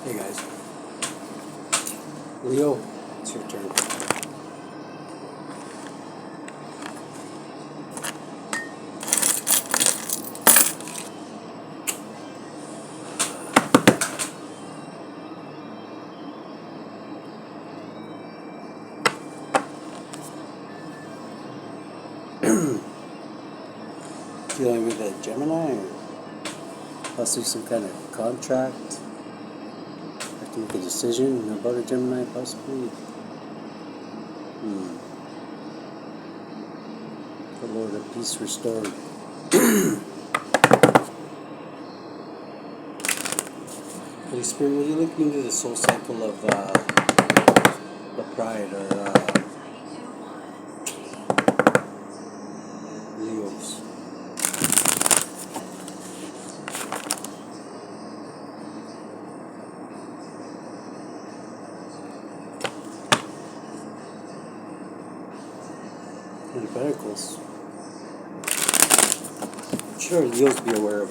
Hey guys, Leo, it's your turn. Dealing with a Gemini, or possibly some kind of contract. Have to make a decision about a Gemini, possibly. The Lord of Peace restored. Holy Spirit, will you link me to the soul cycle of the pride, or Leos? And Pentacles. I'm sure Leos be aware of.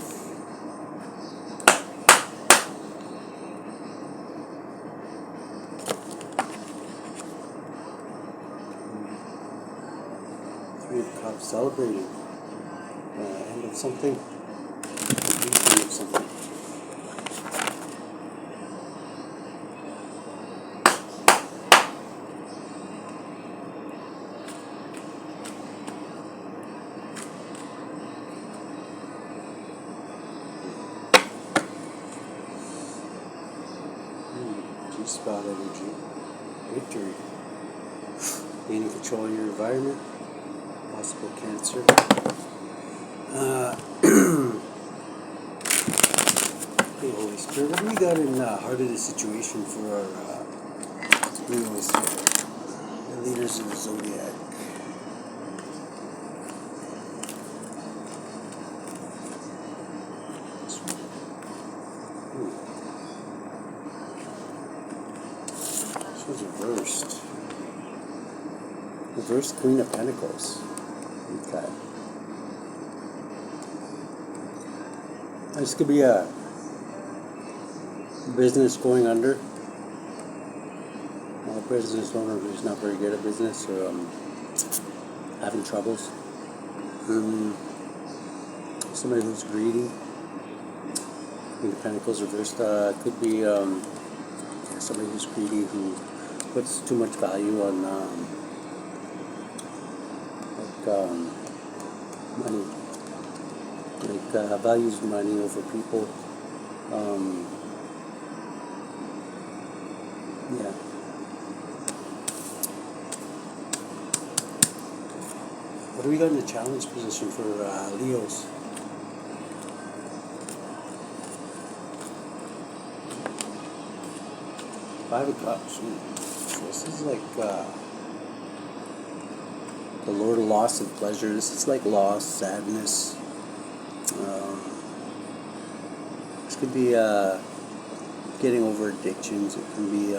Three of Cups, celebrating end of something, beginning of something. G-spot energy, victory, gaining control of your environment, possible Cancer. Hey, Holy Spirit, what do we got in heart of the situation for our Leos here, the leaders of the zodiac? This was reversed. Reversed Queen of Pentacles. Okay. This could be a business going under. A business owner who's not very good at business, or having troubles. Somebody who's greedy. Queen of Pentacles reversed could be somebody who's greedy, who puts too much value on money. Values money over people. Yeah. What do we got in the challenge position for Leos? Five of Cups. So this is like the Lord of loss and pleasure. This is like loss, sadness. This could be getting over addictions. It can be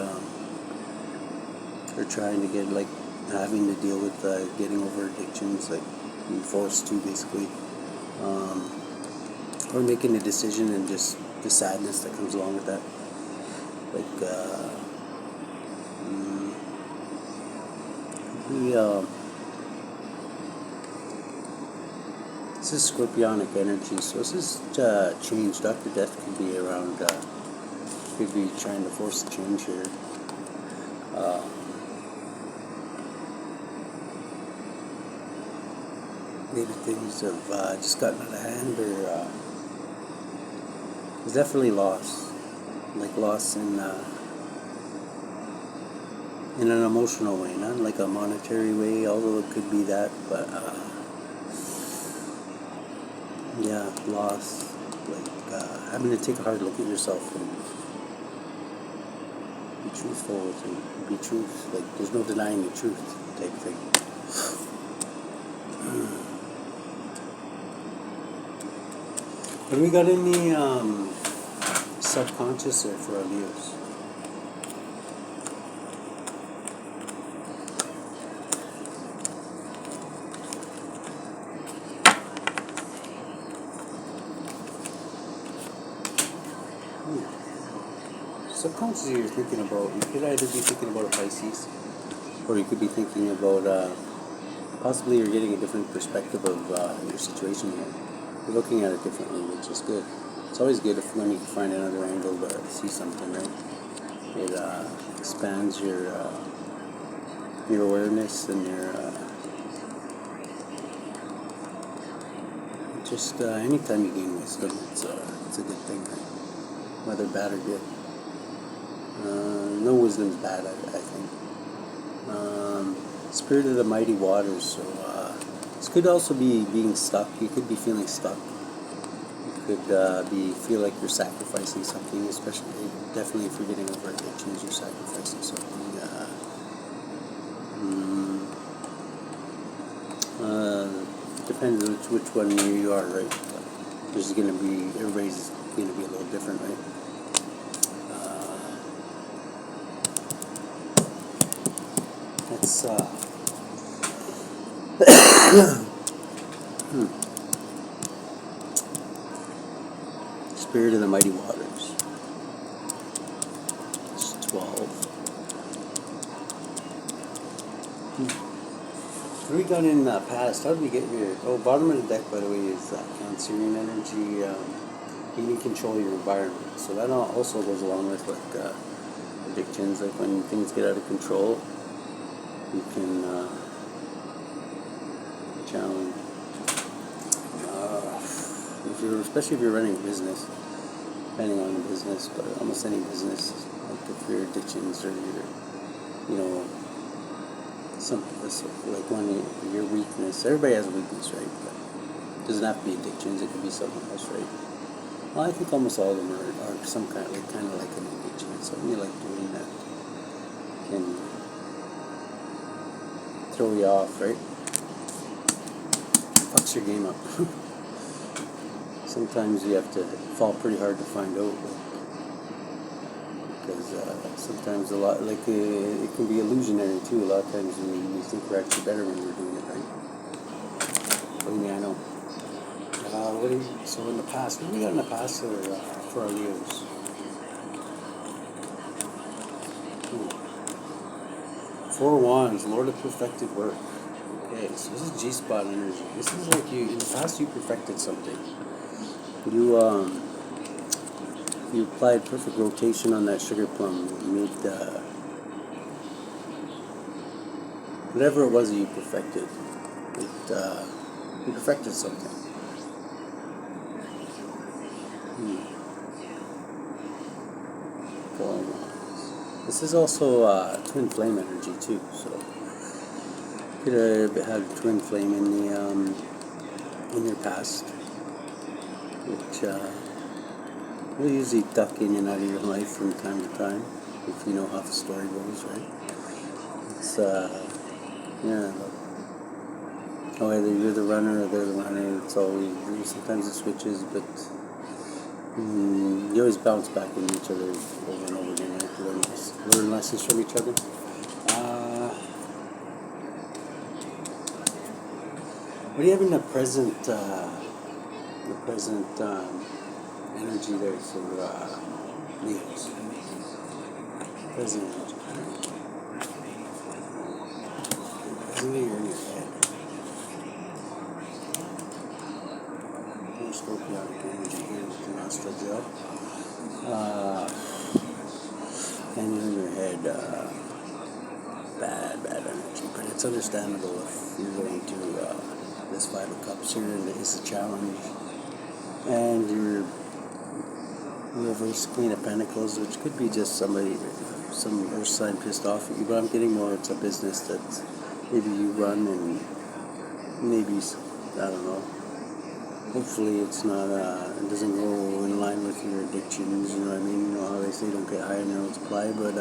they're trying to get, like, having to deal with getting over addictions, like being forced to, basically, or making a decision, and just the sadness that comes along with that. Like this is Scorpionic energy, so this is change. Dr. Death could be around, could be trying to force a change here. Maybe things have just gotten out of hand, or there's definitely loss. Like loss in an emotional way, not like a monetary way, although it could be that, but yeah, loss, like having to take a hard look at yourself and be truthful and be truth, like there's no denying the truth type thing. Have we got any subconscious there for our Leos? subconsciously you're thinking about, you could either be thinking about a Pisces, or you could be thinking about, possibly you're getting a different perspective of your situation here. You're looking at it differently, which is good. It's always good when you can find another angle to see something, right? It expands your awareness and your just anytime you gain wisdom, it's a good thing, right? Whether bad or good. No wisdom's bad, I think. Spirit of the mighty waters. So this could also be being stuck. You could be feeling stuck. You could feel like you're sacrificing something, especially definitely if you're getting over addictions, you're sacrificing something. Depends which one you are, right? There's gonna be, everybody's gonna be a little different, right? It's Spirit of the mighty waters. It's 12. What have we done in the past? How did we get here? Oh, bottom of the deck, by the way, is Cancerian energy. You need to control your environment. So that also goes along with like addictions. Like when things get out of control, you can challenge. Especially if you're running a business, depending on the business, but almost any business, like if your addictions or your, like one of your weakness. Everybody has a weakness, right? But it doesn't have to be addictions. It could be something else, right? Well, I think almost all of them are some kind of like an addiction. It's something you like doing that can throw you off, right? Fucks your game up. Sometimes you have to fall pretty hard to find out, because sometimes it can be illusionary too. A lot of times we think we're actually better when we're doing it, right? Believe me, I know. So in the past, what do we got in the past for our Leos? 4 Wands, Lord of perfected work. Okay, so this is G-spot energy. This is like in the past you perfected something. You applied perfect rotation on that sugar plum. You made whatever it was that you perfected. You perfected something. This is also twin flame energy too. So you could have had twin flame in your past, which will usually duck in and out of your life from time to time, if you know how the story goes, right? It's either you're the runner or they're the runner. It's always, sometimes it switches, but you always bounce back into each other over and over again. You have to learn lessons from each other. What do you have in the present energy there for Leos? Present energy. Present you're in your head. More scorpionic energy here with the nostril gel. And you're in your head. Bad energy, but it's understandable if you're going through this 5 of Cups here, and it's a challenge, and you're reverse Queen of Pentacles, which could be just some earth sign pissed off at you, but I'm getting more it's a business that maybe you run, and maybe, I don't know, hopefully it's not, it doesn't go in line with your addictions, you know what I mean? You know how they say don't get high on your own supply, but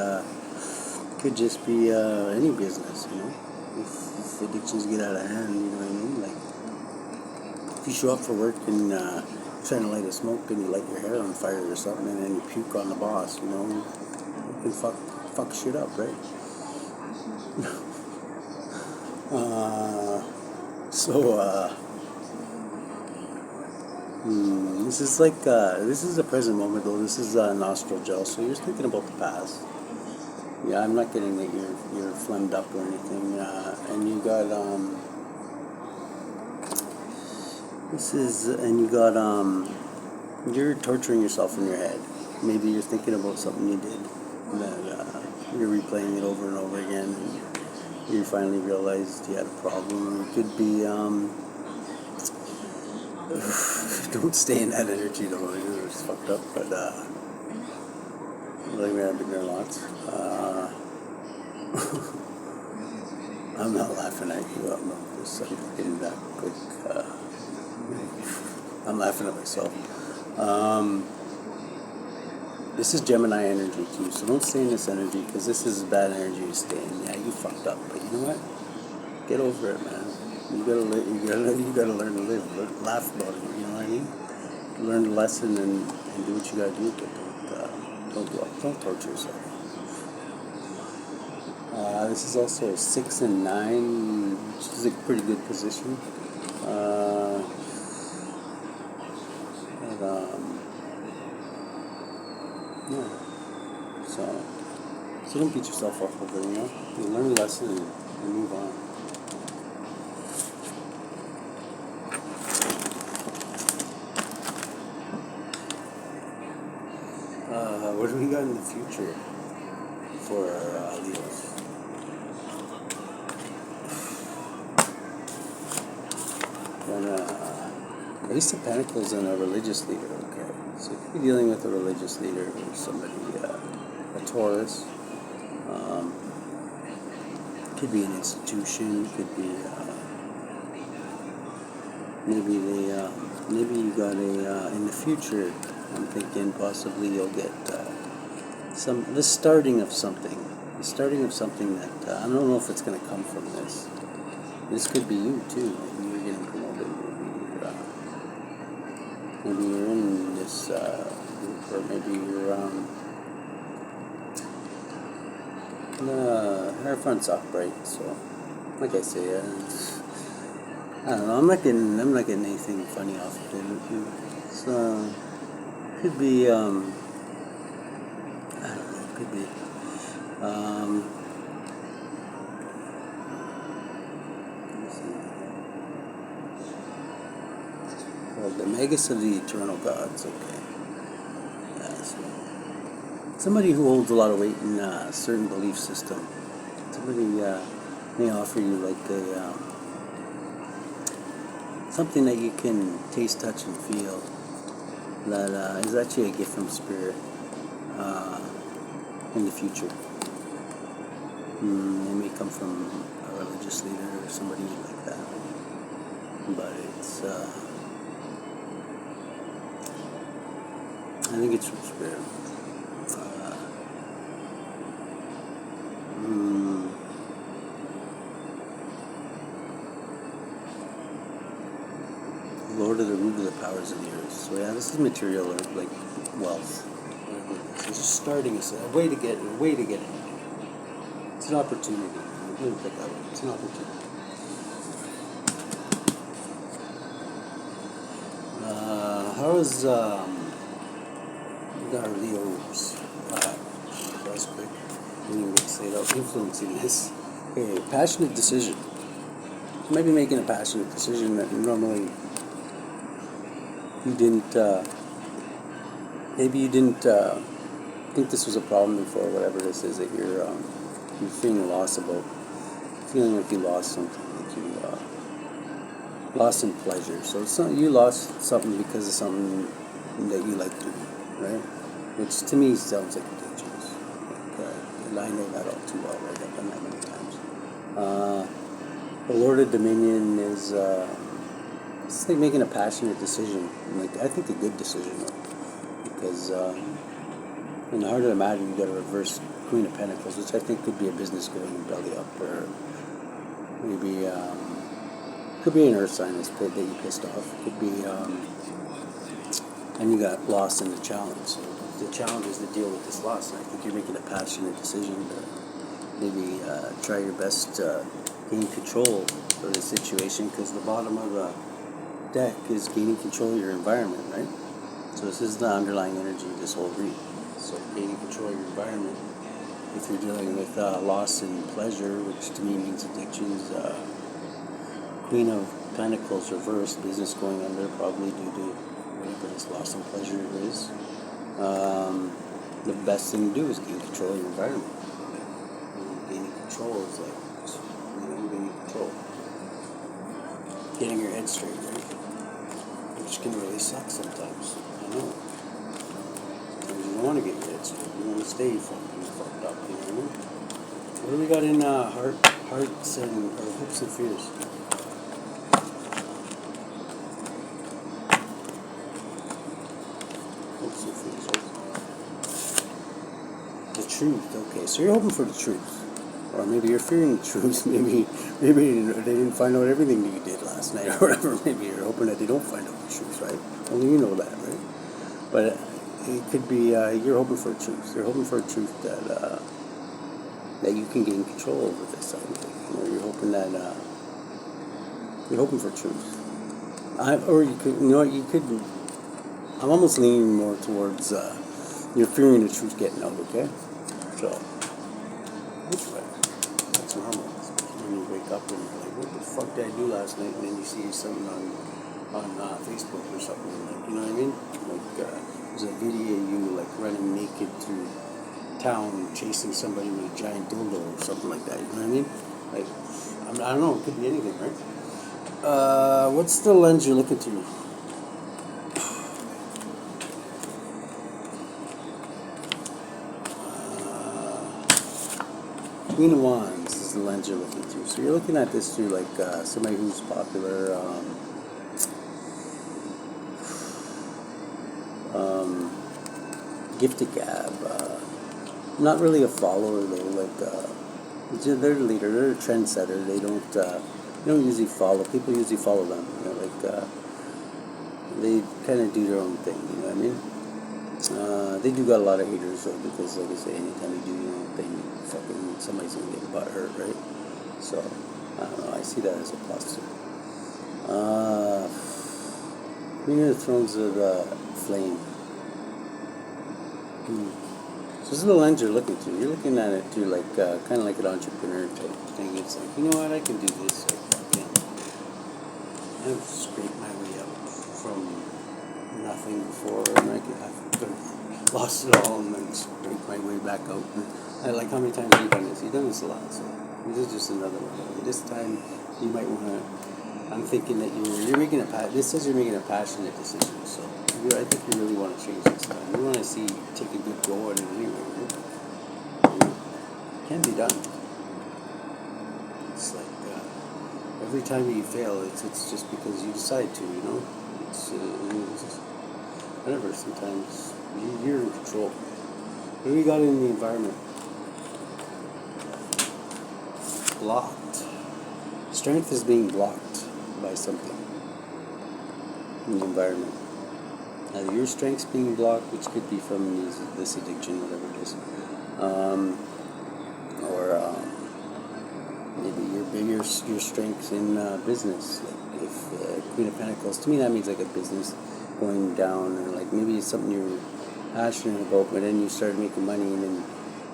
could just be any business, you know. If addictions get out of hand, you know what I mean. Like if you show up for work and trying to light a smoke and you light your hair on fire or something, and then you puke on the boss, you know, you can fuck shit up, right? This is this is the present moment though. This is nostril gel, so you're thinking about the past. Yeah, I'm not getting that you're phlegmed up or anything. And you got you're torturing yourself in your head. Maybe you're thinking about something you did that you're replaying it over and over again. And you finally realized you had a problem. It could be don't stay in that energy though. It's fucked up, but like we have been there lots. I'm not laughing at you. I'm just getting that quick. I'm laughing at myself. This is Gemini energy too, so don't stay in this energy because this is bad energy to stay in. Yeah, you fucked up, but you know what? Get over it, man. You gotta learn to live. Laugh about it. You know what I mean? Learn the lesson and do what you gotta do, but don't torture yourself. This is also 6 and 9, which is a pretty good position. Yeah. So don't beat yourself up over it. You learn a lesson and move on. What do we got in the future for Leos? Ace of Pentacles and a religious leader. Okay, so you could be dealing with a religious leader or somebody, a Taurus. Could be an institution. Could be maybe you got in the future. I'm thinking possibly you'll get the starting of something. The starting of something that I don't know if it's going to come from this. This could be you too. Maybe you're getting promoted. Maybe you're in this group, or maybe you're the Hierophant's upright. So, like I say, I don't know. I'm not getting anything funny off of it. So. Could be, I don't know, could be, well, the Magus of the Eternal Gods, okay. Yeah, so somebody who holds a lot of weight in a certain belief system. Somebody may offer you like something that you can taste, touch, and feel. That is actually a gift from Spirit in the future. It may come from a religious leader or somebody like that. But it's, I think it's from Spirit. Lord of the root of the powers of the earth. So yeah, this is material or like wealth. It's just starting a way to get it. It's an opportunity. Let me put that way. It's an opportunity. How's we got our Leos? That's quick. I didn't even get to say that. Influencing this. Okay, passionate decision. You might be making a passionate decision that normally you didn't, maybe you didn't think this was a problem before, whatever this is that you're feeling lost about, feeling like you lost something, like you lost some pleasure. So it's not, you lost something because of something that you like to do, right? Which to me sounds like ridiculous. And I know that all too well, right? I've done that many times. The Lord of Dominion is... it's like making a passionate decision, like I think a good decision, because in the heart of the matter you got a reverse Queen of Pentacles, which I think could be a business going belly up, or maybe could be an earth sign that you pissed off. Could be, and you got lost in the challenge. So the challenge is to deal with this loss. And I think you're making a passionate decision to maybe try your best to gain control of the situation, because the bottom of the deck is gaining control of your environment, right? So this is the underlying energy of this whole read. So gaining control of your environment. If you're dealing with loss in pleasure, which to me means addictions, Queen of Pentacles reversed, business going under probably due to whatever this loss in pleasure is. The best thing to do is gain control of your environment. Gaining control is like, gaining control. Getting your head straight, right? Which can really suck sometimes. I know. Sometimes you don't want to get your head straight. You want to stay fucked up, you know what I mean? What do we got in hearts and or hopes and fears? Hopes and fears, right? The truth. Okay, so you're hoping for the truth. Or maybe you're fearing the truth. Maybe they didn't find out everything that you did last night or whatever. Maybe you're hoping that they don't find out the truth, right? Only you know that, right? But it could be you're hoping for a truth. You're hoping for a truth that you can gain control over this. I think. You're hoping that you're hoping for truth. Or you could, you could. I'm almost leaning more towards you're fearing the truth getting out. Okay, so which way? That's normal. When you wake up and you're like, what the fuck did I do last night? And then you see something on Facebook or something, like, you know what I mean? Like, there's a video of you, like, running naked through town, chasing somebody with a giant dildo or something like that, you know what I mean? Like, I don't know, it could be anything, right? What's the lens you're looking through? Queen of Wands is the lens you're looking through. So you're looking at this through like somebody who's popular, gifted gab. Not really a follower though. Like they're the leader. They're a trendsetter. They don't usually follow. People usually follow them. They kind of do their own thing. You know what I mean? They do got a lot of haters though, because like I say, anytime you do your own thing, fucking somebody's gonna get butt hurt, right? So I don't know. I see that as a plus. Queen of the Thrones of Flame. So this is the lens you're looking through. You're looking at it through like kind of like an entrepreneur type thing. It's like, you know what, I can do this. I've scraped my way up from nothing before, and I've lost it all, and then scraped my way back out. And like, how many times have you done this? You've done this a lot, so this is just another one. This time, you might want to. I'm thinking that you're making this says you're making a passionate decision, so I think you really want to change this time. You want to take a good go at it anyway, right? It can be done. It's like every time you fail, it's just because you decide to, It's just, whatever. Sometimes you're in control. What do we got in the environment? Blocked. Strength is being blocked by something in the environment. Either your strength's being blocked, which could be from this addiction, whatever it is, or maybe your strengths in business. Like if Queen of Pentacles, to me that means like a business going down, or like maybe it's something you're passionate about, but then you started making money, and then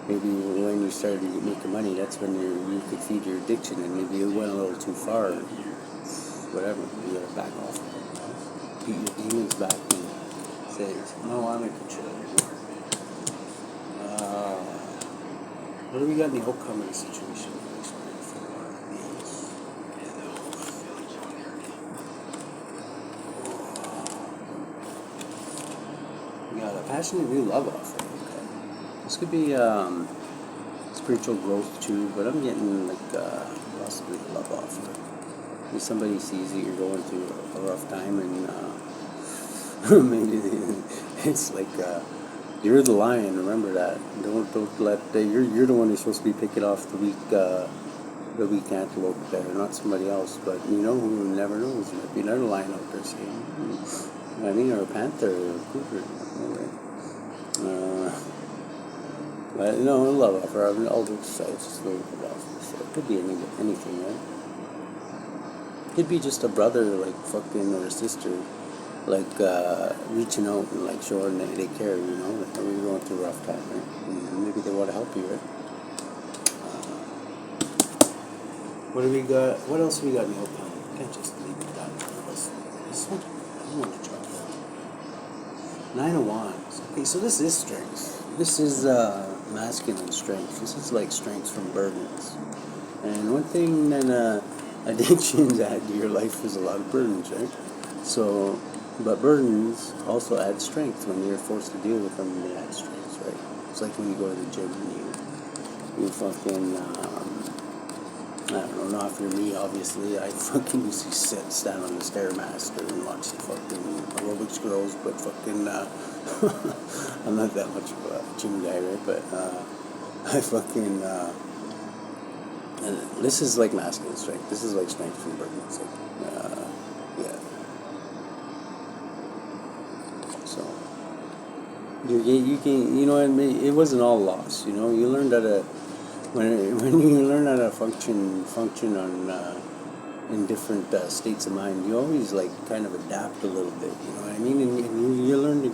maybe when you started making money, that's when you could feed your addiction, and maybe you went a little too far, or whatever. You gotta back off, beat your demons back, and say, no, I'm in control. What do we got in the outcome of the situation? We got a passionate new love offer. Okay. This could be spiritual growth too, but I'm getting like possibly a love offer. Maybe somebody sees that you're going through a rough time, and maybe it's like you're the lion. Remember that. Don't let you're the one who's supposed to be picking off the weak antelope there, not somebody else. But who never knows? There might be another lion out there saying, I mean, or a panther, or a cougar. But a love offer. I'll just say it's just a love offer. So it could be anything, right? Could be just a brother, like fucking, or a sister, like reaching out and like showing that they care, you know, like when you're going through a rough time, right? And maybe they want to help you, right? What do we got? What else we got in the outcome? Can't just leave it that. This one, I want to try that. 9 of Wands. Okay, so this is strength. This is masculine strength. This is like strength from burdens. And one thing that addictions add to your life is a lot of burdens, right? So, but burdens also add strength. When you're forced to deal with them, they add strength, right? It's like when you go to the gym and you fucking, I don't know, not for me, obviously. I fucking used to stand on the Stairmaster and watch the fucking aerobics girls, but fucking, I'm not that much of a gym guy, right? But, I fucking, and this is like masculine strength. This is like strength from burdens. Like, yeah. So you can, you know, it wasn't all lost. You know, you learned how to when you learn how to function on in different states of mind. You always like kind of adapt a little bit. You know what I mean? And you learn to,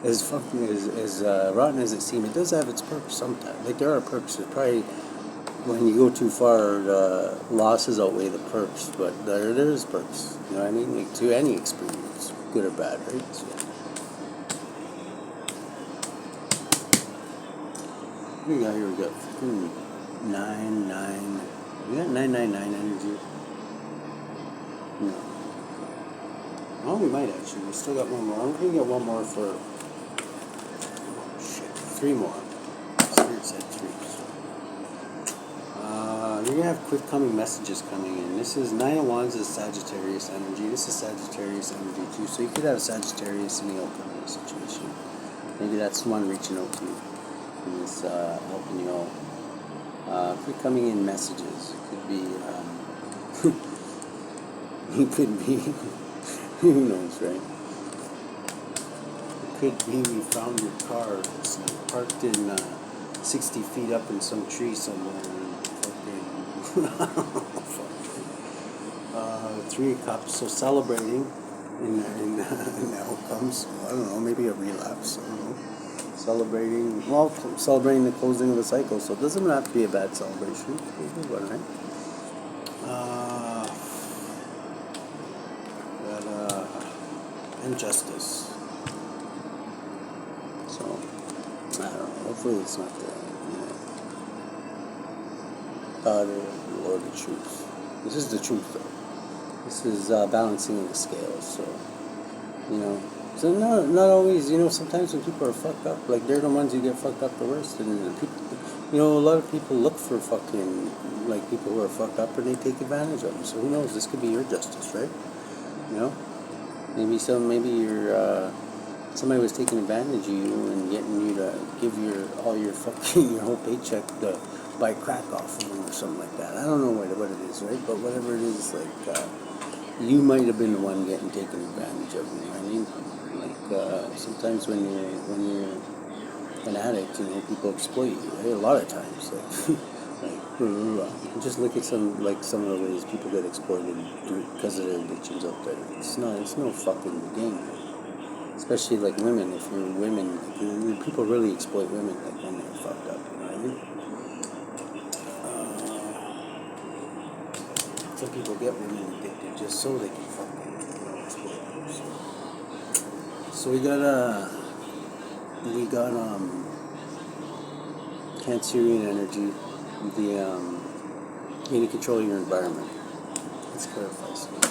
as fucking as rotten as it seems, it does have its perks sometimes. Like there are perks. There's probably, when you go too far, the losses outweigh the perks, but there's perks. You know what I mean? Like to any experience, good or bad, right? So, we got here. We got 9-9. We got 9-9-9 energy. No. Oh, we might actually. We still got one more. I'm gonna get one more for. Oh, shit, 3 more. Spirit said 3. You're going to have quick coming messages coming in. This is 9 of Wands is Sagittarius energy. This is Sagittarius energy too. So you could have Sagittarius in the upcoming situation. Maybe that's one reaching out to you and is helping you out. Quick coming in messages. It could be, it could be, who knows, right? It could be we found your car. It's parked in 60 feet up in some tree somewhere. 3 of Cups, so celebrating in the outcomes. I don't know, maybe a relapse. I don't know. Celebrating the closing of a cycle, so it doesn't have to be a bad celebration. Good one, right? And justice. So, I don't know, hopefully it's not the, God or the truth. This is the truth, though. This is balancing of the scales. So, you know, so not always. You know, sometimes when people are fucked up, like they're the ones who get fucked up the worst. And people, you know, a lot of people look for fucking like people who are fucked up, and they take advantage of them. So who knows? This could be your justice, right? You know, maybe you're. Somebody was taking advantage of you and getting you to give all your fucking your whole paycheck to buy crack off of them or something like that. I don't know what it is, right? But whatever it is, like you might have been the one getting taken advantage of. You know what I mean? Like sometimes when you're an addict, you know, people exploit you. Right? A lot of times, like just look at some of the ways people get exploited because of their addictions out there. It's no fucking game. Especially like women, if you're women, like, people really exploit women like when they're fucked up, you know what I mean? Some people get women addicted just so they can fucking, you know, exploit them. So we got Cancerian energy, you need to control your environment. Let's clarify some of this.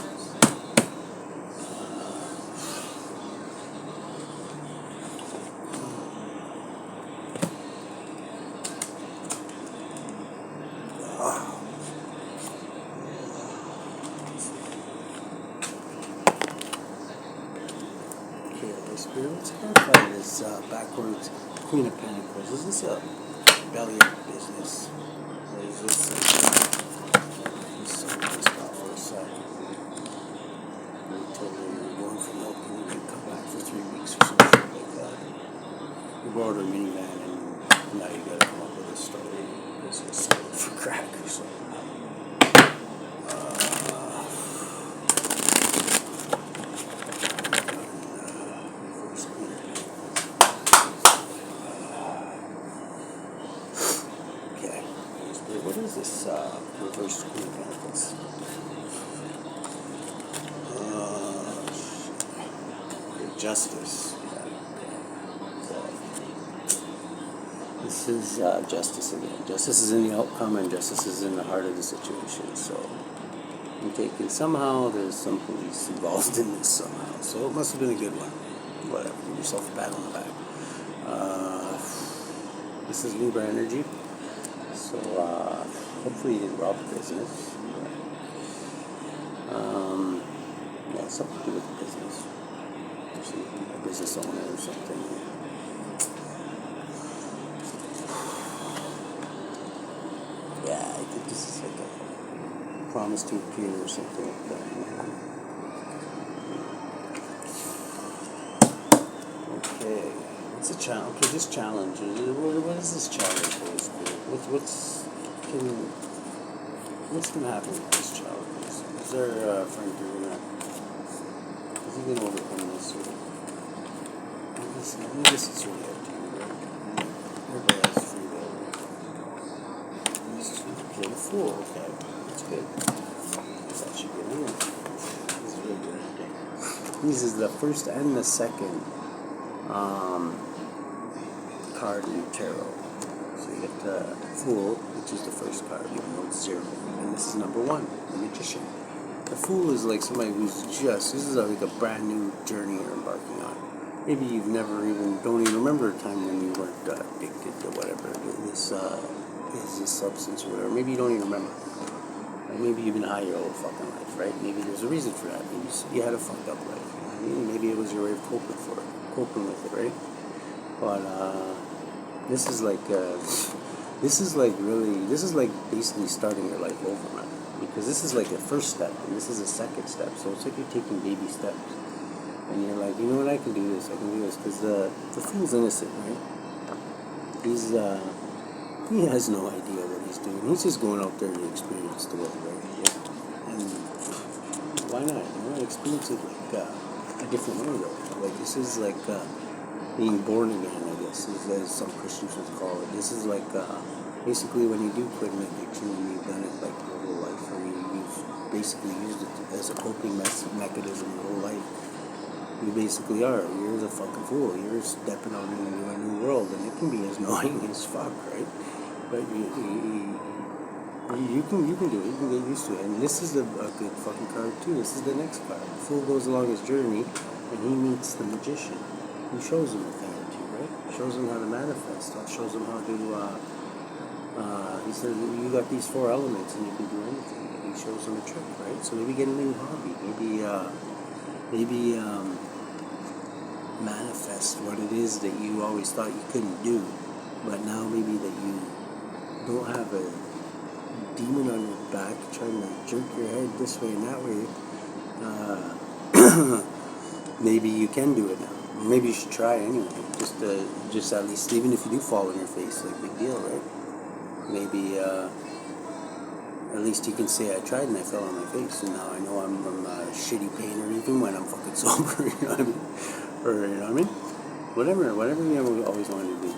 Let's clarify this backwards Queen of Pentacles. Is this a belly up business? Or is this somebody's got for a second? You told her you were going for milk and you didn't come back for 3 weeks or some shit like that. You borrowed a minivan and now you gotta come up with a story. This is for crack or something. is this reverse Queen of Pentacles? Justice. This is justice again. Justice is in the outcome, and justice is in the heart of the situation. So I'm taking somehow there's some police involved in this somehow. So it must have been a good one. Whatever. Give yourself a pat on the back. This is Libra energy. So hopefully you didn't rob the business. Yeah, something to do with the business. A business owner or something. Yeah, I think this is like a promise to appear or something like that. Okay, what's a challenge? Okay, this challenge. What is this challenge for this group? What's gonna happen with this challenge? Is there a friend doing that? Is he gonna overcome this? Maybe this is really up to you, right? Everybody has free will. Okay, the Fool. Okay, that's good. That should be in. This is really good. Okay. This is the first and the second card in the tarot. So you get the Fool, which is the first card, even though it's 0, and this is number 1, the Magician. The Fool is like somebody who's this is like a brand new journey you're embarking on. Maybe you've never don't even remember a time when you weren't addicted to whatever this is, this substance or whatever. Maybe you don't even remember. Like maybe you've been high your whole fucking life, right? Maybe there's a reason for that. Maybe you had a fucked up life. You know? Maybe it was your way of coping with it, right? But this is like basically starting your life over, man. Because this is like the first step, and this is the second step. So it's like you're taking baby steps. And you're like, you know what, I can do this, because the Fool's innocent, right? He has no idea what he's doing. He's just going out there to experience the world, right? Yeah. And why not? You know, experience it like a different way, though. Like, this is like being born again, I guess, as some Christians would call it. This is like basically when you do quit an addiction and you've done it like your whole life, or you've basically used it as a coping mechanism your whole life. You basically are. You're the fucking fool. You're stepping out into a new world, and it can be as annoying as fuck, right? But you can do it. You can get used to it. And this is a good fucking card too. This is the next card. The Fool goes along his journey, and he meets the Magician. He shows him a thing or two, right? Shows him how to manifest. Shows him how to. He says you got these 4 elements, and you can do anything. And he shows him a trick, right? So maybe get a new hobby. Maybe manifest what it is that you always thought you couldn't do, but now maybe that you don't have a demon on your back trying to jerk your head this way and that way. Maybe you can do it now. Maybe you should try anyway. Just at least, even if you do fall on your face, like big deal, right? Maybe at least you can say I tried and I fell on my face, and now I know I'm a shitty painter even when I'm fucking sober. You know what I mean? Or, you know what I mean? Whatever you always wanted to do,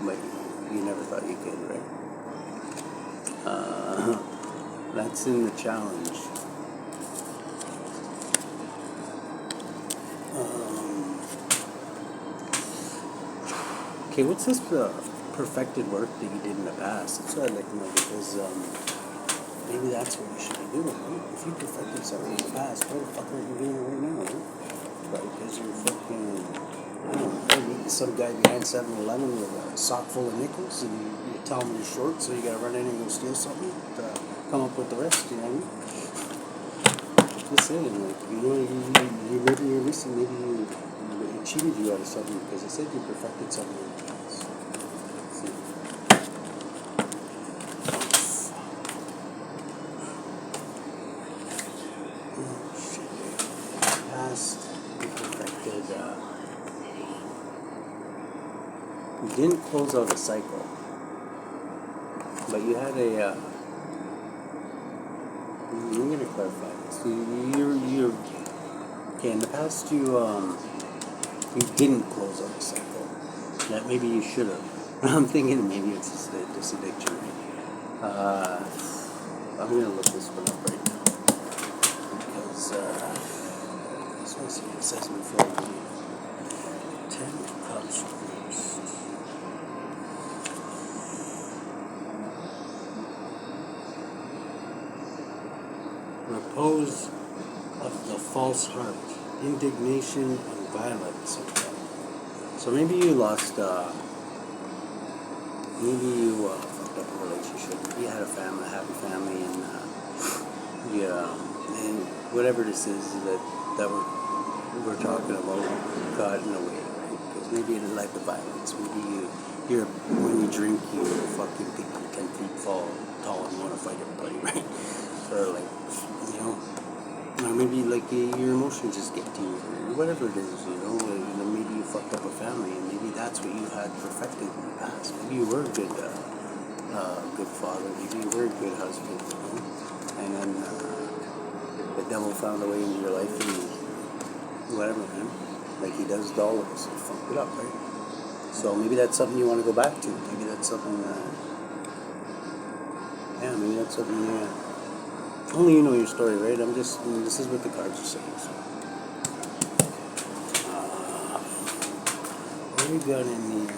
but you never thought you could, right? That's in the challenge. Okay, what's this perfected work that you did in the past? That's what I'd like to know, because maybe that's what you should be doing, right? If you perfected something in the past, why the fuck aren't you doing it right now, right? Because you're fucking, I don't know, some guy behind 7-Eleven with a sock full of nickels, and you tell him you're short, so you gotta run in and go steal something to come up with the rest, you know what I mean? Just saying, like, you know, you're missing, maybe it cheated you out of something, because it said you perfected something in the past. See? Oh, shit. Past. You didn't close out a cycle, but you had a. I'm going to clarify this. You're okay. In the past, you didn't close out a cycle. That maybe you should have. I'm thinking maybe it's this addiction. I'm gonna look this one up right now because I just want to see what it says before I do 10 cups first. Repose of the false heart, indignation and violence. So maybe you lost, maybe you fucked up a relationship. You had a family, a happy family, and and whatever this is that we're talking about got in the way, right? Because maybe you didn't like the violence. Maybe you're when you drink, you fucking think you 10 feet tall and you want to fight everybody, right? Or like, or maybe like your emotions just get to you, or whatever it is, and then maybe you fucked up a family, and maybe that's what you had perfected in the past. Maybe you were a good father, maybe you were a good husband, and then the devil found a way into your life, and whatever, man, like he does to all of us, he fucked it up, right? So maybe that's something you want to go back to. Maybe that's something, maybe that's something, only you know your story, right? This is what the cards are saying. So. What do we got in the...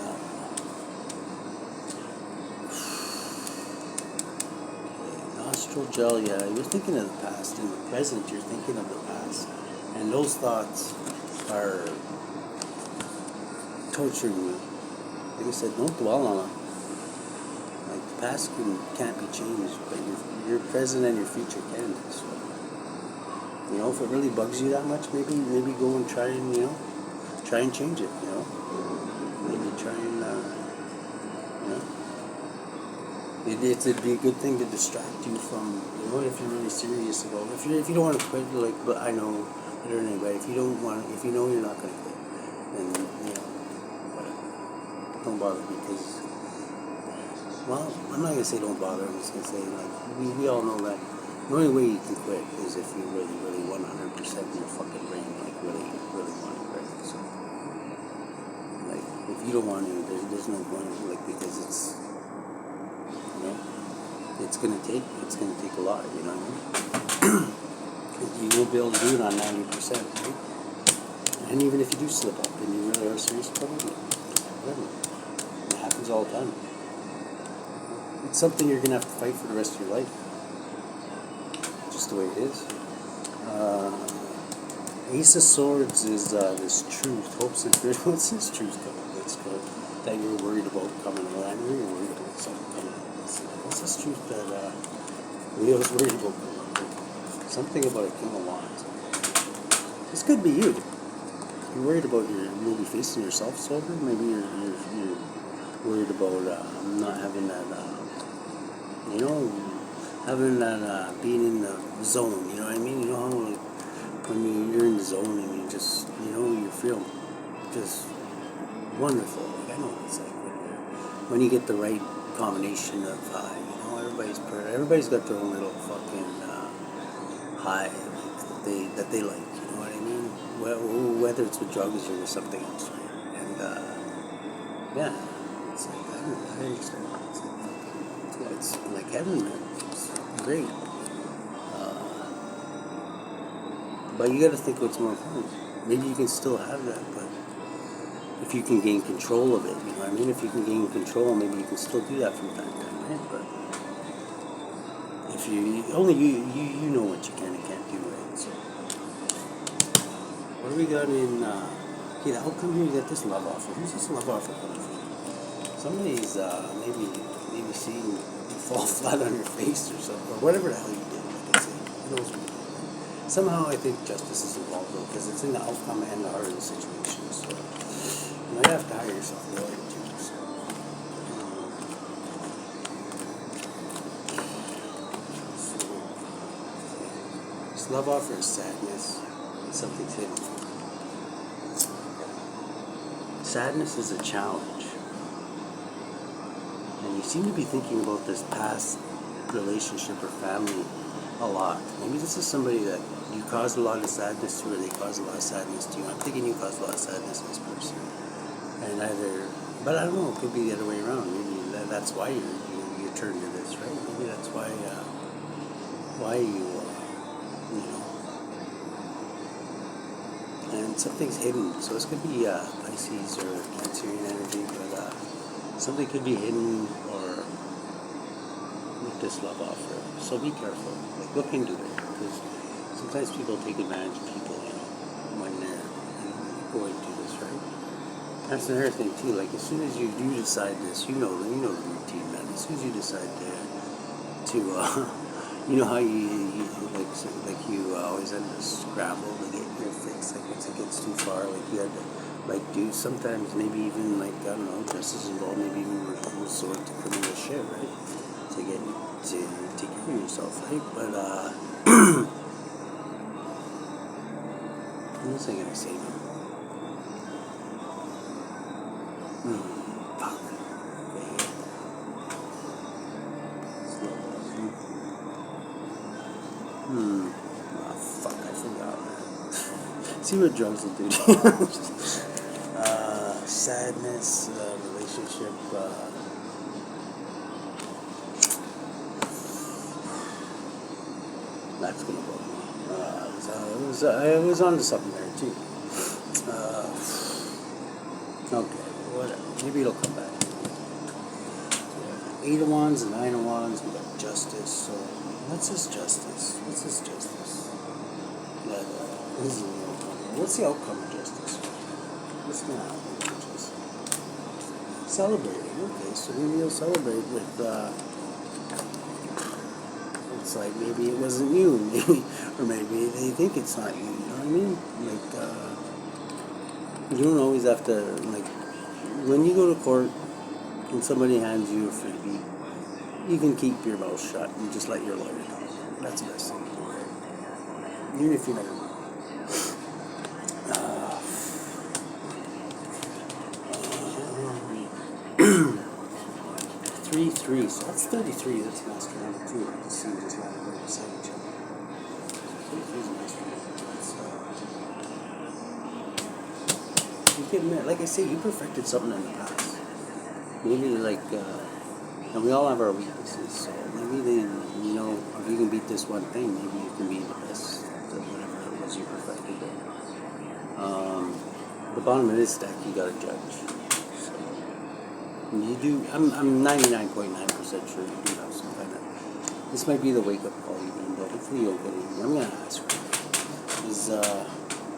nostril gel, yeah, you're thinking of the past. In the present, you're thinking of the past. And those thoughts are torturing you. Like I said, don't dwell on them. Like, the past can't be changed, but your present and your future can. So, if it really bugs you that much, maybe go and try and change it. Maybe try and it'd be a good thing to distract you from if you're really serious about it. If you don't want to quit, but I know it anyway. If you know you're not going to quit, then whatever. Don't bother, because. Well, I'm not going to say don't bother. I'm just going to say, we all know that the only way you can quit is if you really, really 100% in your fucking brain, really, really want to quit. So, if you don't want to, there's no point, because it's, it's going to take a lot, you know what I mean? You won't be able to do it on 90%, right? And even if you do slip up and you really are serious about it, whatever. It happens all the time. It's something you're going to have to fight for the rest of your life. Just the way it is. Ace of Swords is this truth, hopes and fears. What's this truth coming? It's good. That you're worried about coming around. You're worried about something coming around. What's this truth that Leo's worried about coming around? Something about a King of Wands. This could be you. You're worried about maybe facing yourself sober. Maybe you're worried about not having that, having that, being in the zone, you know what I mean? You know how, when you're in the zone and you just, you feel just wonderful. I know what it's like when you get the right combination of, everybody's got their own little fucking high that they like, you know what I mean? Whether it's with drugs or with something else, right? And, it's like, I understand. It's like heaven, man. It's great. But you gotta think what's more important. Maybe you can still have that, but if you can gain control of it, you know what I mean? If you can gain control, maybe you can still do that from time to time, right? But if only you know what you can and can't do, right? So, what do we got in, the outcome here? You got this love offer. Who's this love offer coming from? Somebody's, maybe seeing you fall flat on your face or something, or whatever the hell you did, like I say. Who knows what you did. Somehow I think justice is involved, though, because it's in the outcome and the heart of the situation. So, you have to hire yourself a lawyer, too. So, this love offer is sadness. Something's hidden. Sadness is a challenge. And you seem to be thinking about this past relationship or family a lot. Maybe this is somebody that you caused a lot of sadness to, or they caused a lot of sadness to you. I'm thinking you caused a lot of sadness to this person. And but I don't know, it could be the other way around. Maybe that's why you're turn to this, right? Maybe that's why you know, and something's hidden. So this could be Pisces or Cancerian energy, but something could be hidden or with this love offer. So be careful. Like, look into it, because sometimes people take advantage of people, when they're going through this, right? That's another thing too. Like, as soon as you do decide this, you know the routine, man. As soon as you decide to you know how you you always had to scramble to get your fix. Like, once it gets too far, like you had to do sometimes maybe even I don't know, justice involved, maybe even resort to criminal shit, right? To take care of yourself, right? But what was I gonna say? Fuck. Oh, fuck, I forgot, man. See what drugs will do to you. Sadness, relationship, that's gonna bug me. I was onto something there, too. Okay, whatever. Maybe it'll come back. 8 of Wands and 9 of Wands. We got Justice. So, what's this Justice? Yeah, this is the outcome. What's the outcome of Justice? What's going to happen with Justice? Celebrating. Okay, so maybe you'll celebrate with, it's like maybe it wasn't you, or maybe they think it's not you, you know what I mean? You don't always have to, when you go to court and somebody hands you a freebie, you can keep your mouth shut and just let your lawyer talk. That's the best thing to do, right? Even if you never know. 3-3, so that's 33, that's master number 2. The scene just landed right beside each other. 33 is master number. You can admit, like I say, you perfected something in the past. Maybe and we all have our weaknesses, so maybe if you can beat this one thing, maybe you can be the best at whatever it was you perfected there. The bottom of this deck, you got a judge. So you do. I'm 99.9% sure you do have some kind of. This might be the wake up call you need, but hopefully you'll get it. I'm gonna ask you.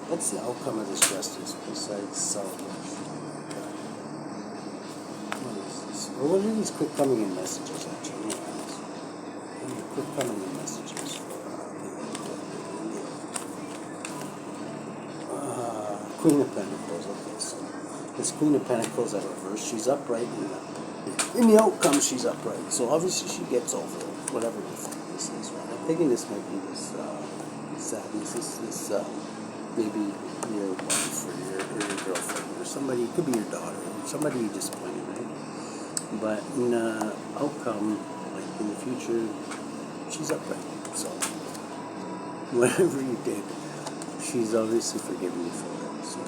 What's the outcome of this justice besides celebration? Or what are these quick coming in messages, actually? Quick coming in messages for Queen of Pentacles. Okay, so this Queen of Pentacles at reverse, she's upright. In the outcome, she's upright. So obviously she gets over it, whatever the fuck this is, right? I'm thinking this might be this sadness, this maybe your wife or your girlfriend or somebody, it could be your daughter, or somebody you disappointed, right? But in the outcome, in the future, she's upright. So whatever you did, she's obviously forgiven you for it. So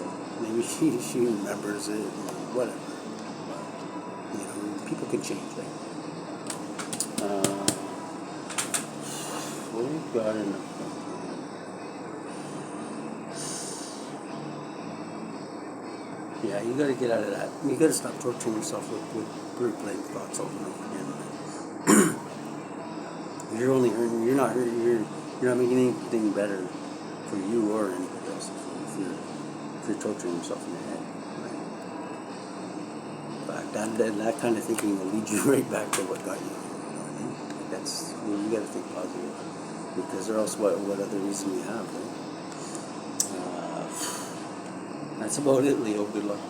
maybe she remembers it, or whatever. But, people can change, right? What do we got in the Yeah, you got to get out of that. You got to stop torturing yourself with replaying thoughts over and over again. You're only hurting. You're not hurting. You're not making anything better for you or anybody else if you're torturing yourself in your head. Right? But that kind of thinking will lead you right back to what got you. You know what I mean? That's you got to think positive, because or else what other reason we have, right? That's about it, Leo. Good luck.